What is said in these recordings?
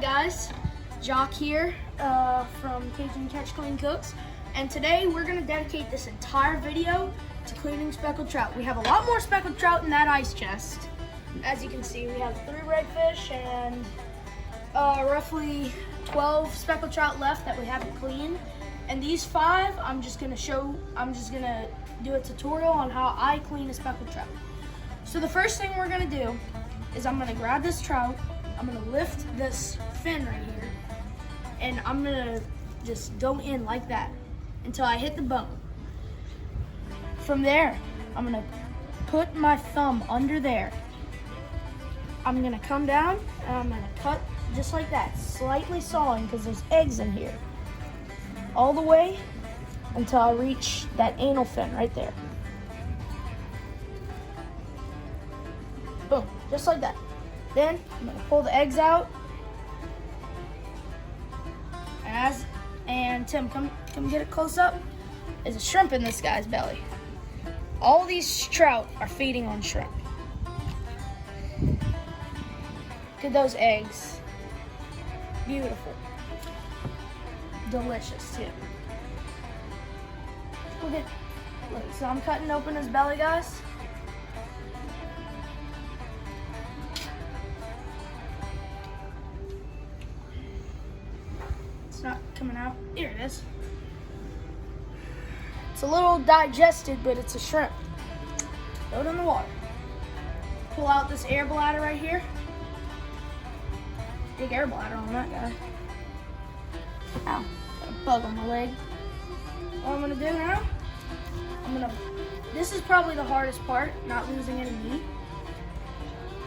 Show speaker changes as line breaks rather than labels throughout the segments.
guys, Jock here from Cajun Catch Clean Cooks, and today we're going to dedicate this entire video to cleaning speckled trout. We have a lot more speckled trout in that ice chest. As you can see, we have 3 redfish and roughly 12 speckled trout left that we haven't cleaned. And these 5, I'm just going to do a tutorial on how I clean a speckled trout. So the first thing we're going to do is I'm going to grab this trout, I'm going to lift this fin right here, and I'm going to just go in like that until I hit the bone. From there, I'm going to put my thumb under there. I'm going to come down and I'm going to cut just like that, slightly sawing because there's eggs in here, all the way until I reach that anal fin right there. Boom, just like that. Then I'm gonna pull the eggs out. And Tim, come get it close up. There's a shrimp in this guy's belly. All these trout are feeding on shrimp. Look at those eggs. Beautiful. Delicious too. Look, so I'm cutting open his belly, guys. It's not coming out. Here it is. It's a little digested, but it's a shrimp. Throw it in the water. Pull out this air bladder right here. Big air bladder on that guy. Ow, got a bug on my leg. What I'm gonna do now, this is probably the hardest part, not losing any meat.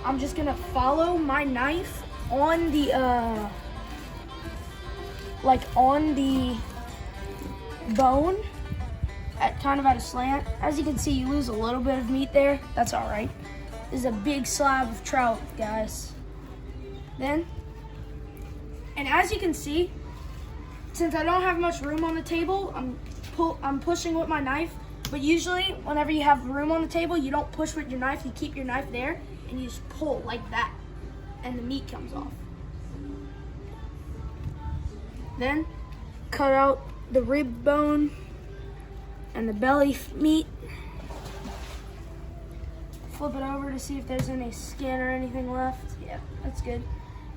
I'm just gonna follow my knife on the, on the bone, kind of at a slant. As you can see, you lose a little bit of meat there. That's all right. This is a big slab of trout, guys. And as you can see, since I don't have much room on the table, I'm pushing with my knife. But usually, whenever you have room on the table, you don't push with your knife. You keep your knife there, and you just pull like that, and the meat comes off. Then, cut out the rib bone and the belly meat. Flip it over to see if there's any skin or anything left. Yeah, that's good.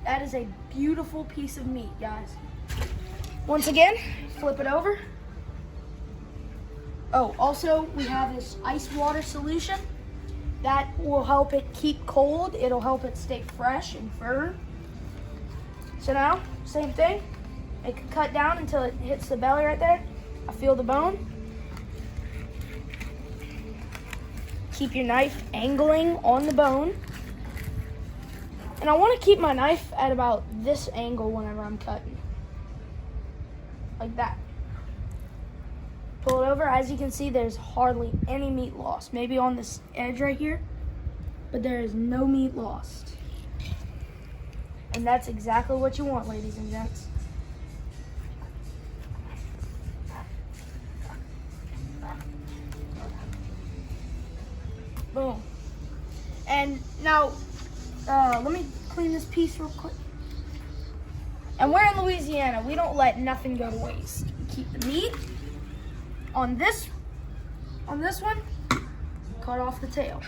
That is a beautiful piece of meat, guys. Once again, flip it over. Oh, also, we have this ice water solution that will help it keep cold. It'll help it stay fresh and firm. So now, same thing. Make a cut down until it hits the belly right there. I feel the bone. Keep your knife angling on the bone. And I want to keep my knife at about this angle whenever I'm cutting. Like that. Pull it over. As you can see, there's hardly any meat lost. Maybe on this edge right here, but there is no meat lost. And that's exactly what you want, ladies and gents. Boom. And now, let me clean this piece real quick. And we're in Louisiana. We don't let nothing go to waste. We keep the meat. On this one, cut off the tail.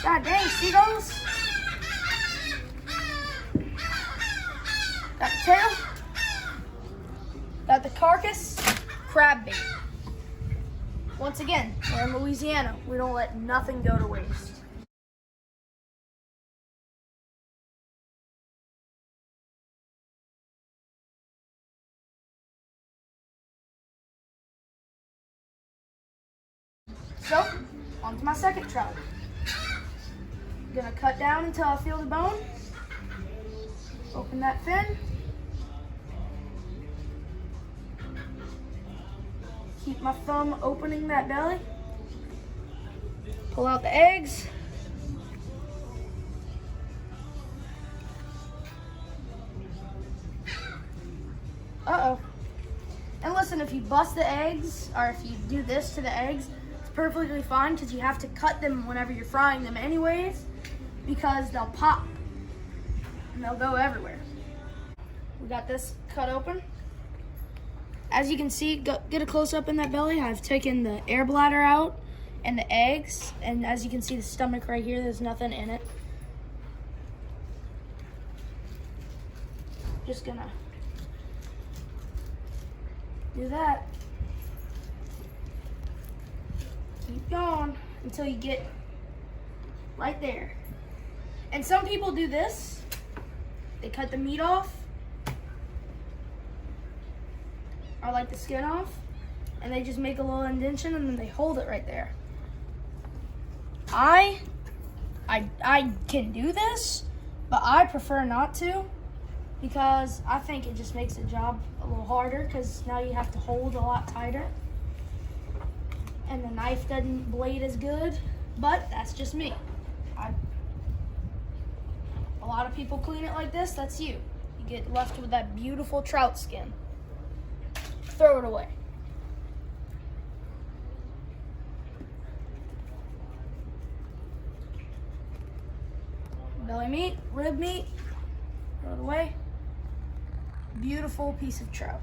God dang, seagulls. Got the tail. Got the carcass. Crab bait. Once again, we're in Louisiana. We don't let nothing go to waste. So, on to my second trout. I'm gonna cut down until I feel the bone. Open that fin. Keep my thumb opening that belly. Pull out the eggs. Uh-oh. And listen, if you bust the eggs, or if you do this to the eggs, it's perfectly fine because you have to cut them whenever you're frying them anyways, because they'll pop and they'll go everywhere. We got this cut open. As you can see, get a close up in that belly. I've taken the air bladder out and the eggs, and as you can see the stomach right here, there's nothing in it. Just gonna do that. Keep going until you get right there. And some people do this. They cut the meat off, or like the skin off, and they just make a little indentation and then they hold it right there. I can do this, but I prefer not to because I think it just makes the job a little harder because now you have to hold a lot tighter and the knife doesn't blade as good, but that's just me. A lot of people clean it like this. That's you. You get left with that beautiful trout skin. Throw it away. Belly meat, rib meat, throw it away. Beautiful piece of trout.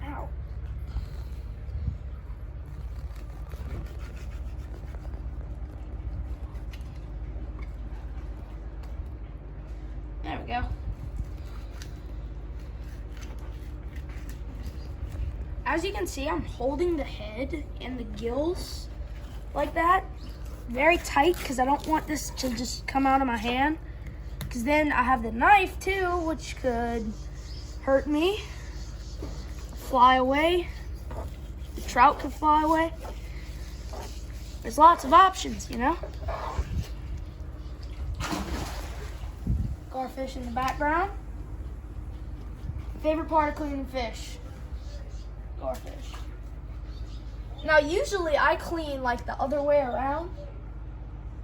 Ow. There we go. As you can see, I'm holding the head and the gills like that, very tight, because I don't want this to just come out of my hand, because then I have the knife too, which could hurt me, fly away. The trout could fly away. There's lots of options, you know. Garfish in the background. Favorite part of cleaning fish. Garfish. Now usually I clean like the other way around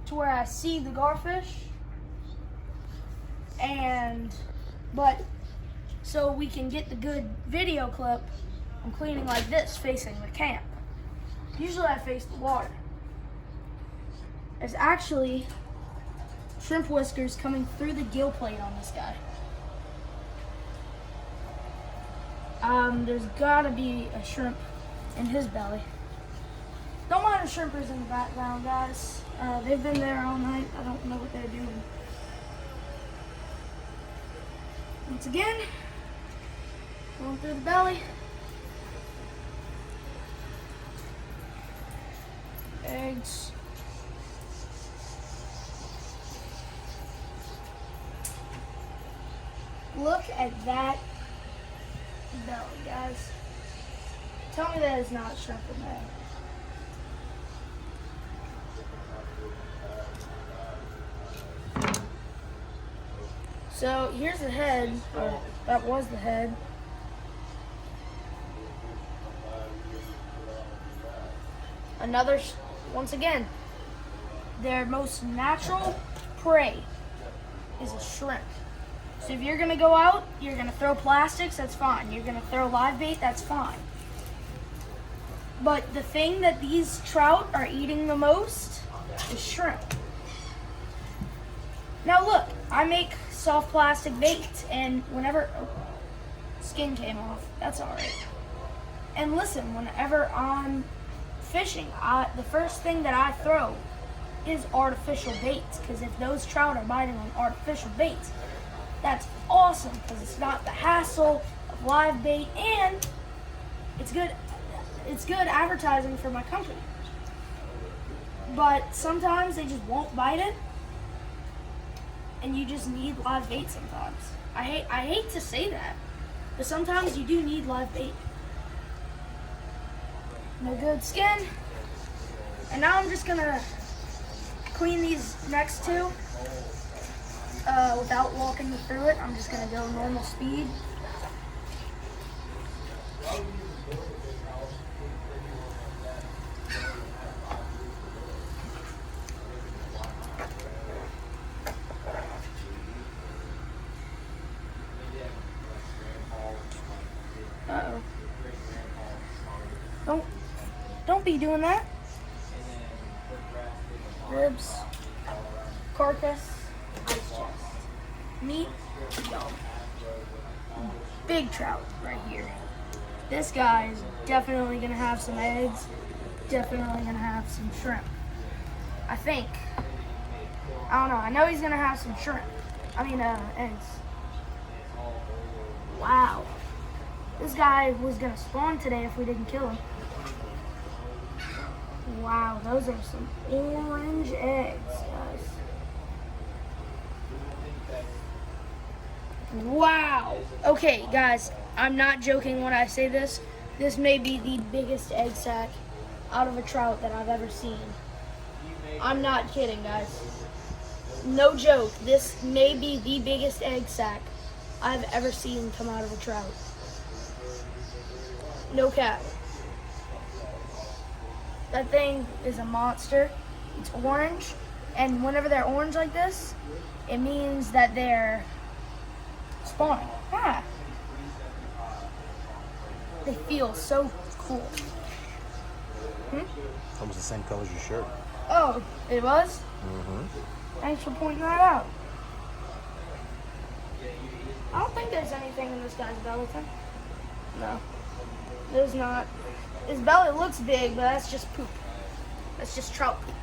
to where I see the garfish, but so we can get the good video clip, I'm cleaning like this facing the camp. Usually I face the water. There's actually shrimp whiskers coming through the gill plate on this guy. There's gotta be a shrimp in his belly. Don't mind the shrimpers in the background, guys. They've been there all night. I don't know what they're doing. Once again, going through the belly. Eggs. Look at that belly, guys. Tell me that is not shrimp in there. So here's the head, or that was the head. Once again, their most natural prey is a shrimp. So if you're gonna go out, you're gonna throw plastics, that's fine. You're gonna throw live bait, that's fine. But the thing that these trout are eating the most is shrimp. Now look, I make soft plastic bait, and whenever, skin came off, that's all right. And listen, whenever I'm fishing, the first thing that I throw is artificial baits, because if those trout are biting on artificial baits, that's awesome, because it's not the hassle of live bait, and it's good advertising for my company. But sometimes they just won't bite it, and you just need live bait sometimes. I hate to say that, but sometimes you do need live bait. No good skin. And now I'm just gonna clean these next two without walking you through it. I'm just gonna go normal speed. won't be doing that. Ribs, carcass, ice chest, meat, yum. Big trout right here. This guy is definitely gonna have some eggs, definitely gonna have some shrimp. I think. I don't know, I know he's gonna have some shrimp. Eggs. Wow. This guy was gonna spawn today if we didn't kill him. Wow, those are some orange eggs, guys. Wow. Okay, guys, I'm not joking when I say this. This may be the biggest egg sack out of a trout that I've ever seen. I'm not kidding, guys. No joke. This may be the biggest egg sack I've ever seen come out of a trout. No cap. That thing is a monster. It's orange, and whenever they're orange like this, it means that they're spawning. Ah. They feel so cool.
Almost the same color as your shirt.
Oh, it was?
Mm-hmm.
Thanks for pointing that out. I don't think there's anything in this guy's belly. No, there's not. His belly looks big, but that's just poop. That's just trout poop.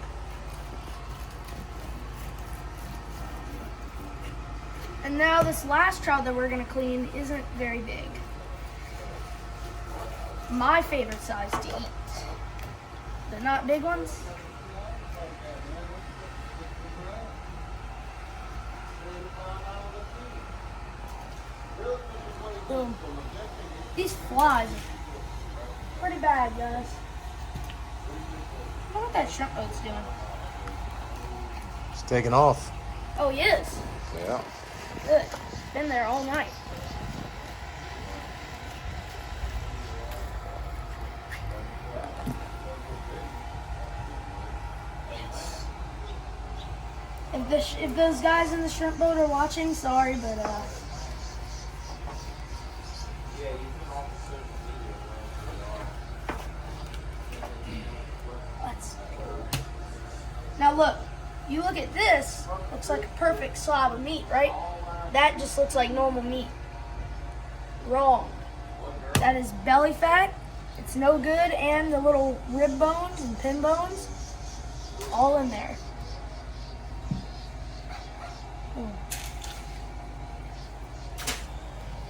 And now this last trout that we're gonna clean isn't very big. My favorite size to eat. They're not big ones. Boom. These flies are pretty bad, guys. I wonder what that shrimp boat's doing.
It's taking off.
Oh, he is?
Yeah.
Good. Been there all night. If those guys in the shrimp boat are watching, sorry, but now look, you look at this, looks like a perfect slab of meat, right? That just looks like normal meat. Wrong. That is belly fat. It's no good, and the little rib bones and pin bones, all in there.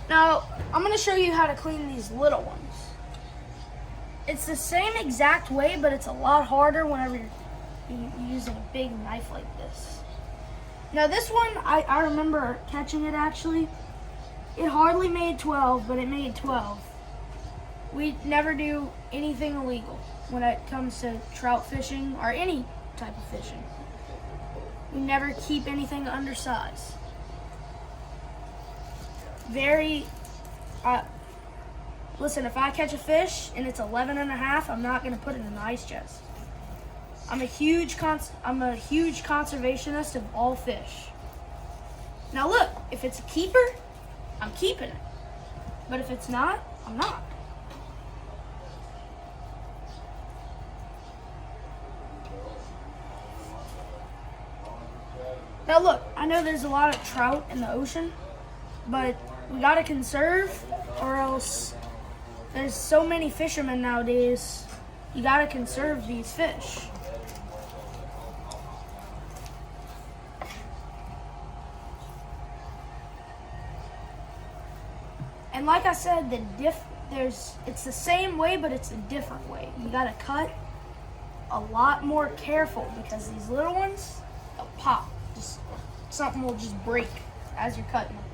Now, I'm going to show you how to clean these little ones. It's the same exact way, but it's a lot harder whenever you're using a big knife like this. Now this one, I remember catching it actually. It hardly made 12, but it made 12. We never do anything illegal when it comes to trout fishing or any type of fishing. We never keep anything undersized. Listen, if I catch a fish and it's 11 and a half, I'm not gonna put it in the ice chest. I'm a huge conservationist of all fish. Now look, if it's a keeper, I'm keeping it. But if it's not, I'm not. Now look, I know there's a lot of trout in the ocean, but we gotta conserve, or else there's so many fishermen nowadays, you gotta conserve these fish. And like I said, it's the same way, but it's a different way. You gotta cut a lot more careful, because these little ones, they'll pop. Something will just break as you're cutting them.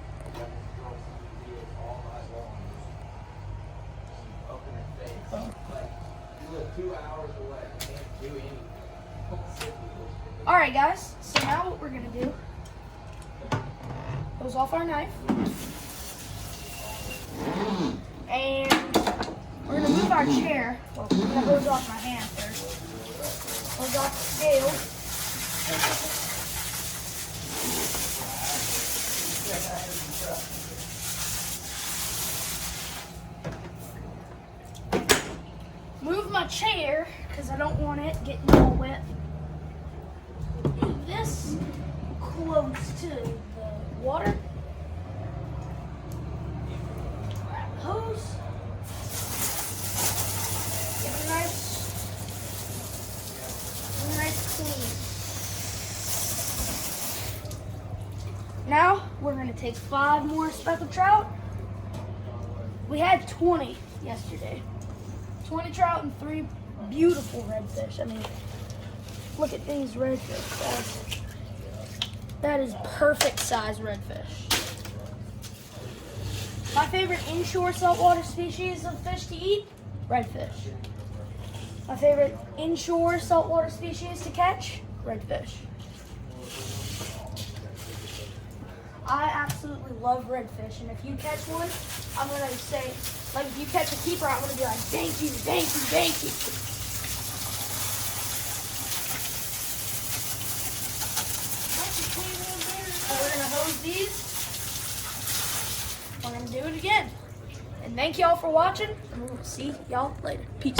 Alright guys, so now what we're gonna do, goes off our knife, and we're gonna move our chair. Well, we're gonna hose off my hand first. Hose off the scale. Move my chair, because I don't want it getting all wet. Move this close to the water. Grab the hose. Get it nice clean. Now we're gonna take 5 more speckled trout. We had 20 yesterday. 20 trout and 3 beautiful redfish. I mean, look at these redfish, guys. That is perfect size redfish. My favorite inshore saltwater species of fish to eat, redfish. My favorite inshore saltwater species to catch, redfish. I absolutely love redfish, and if you catch one, I'm gonna say, like, if you catch a keeper, I'm gonna be like, thank you, thank you, thank you. So we're gonna hose these. We're gonna do it again. And thank y'all for watching, and we'll see y'all later. Peace.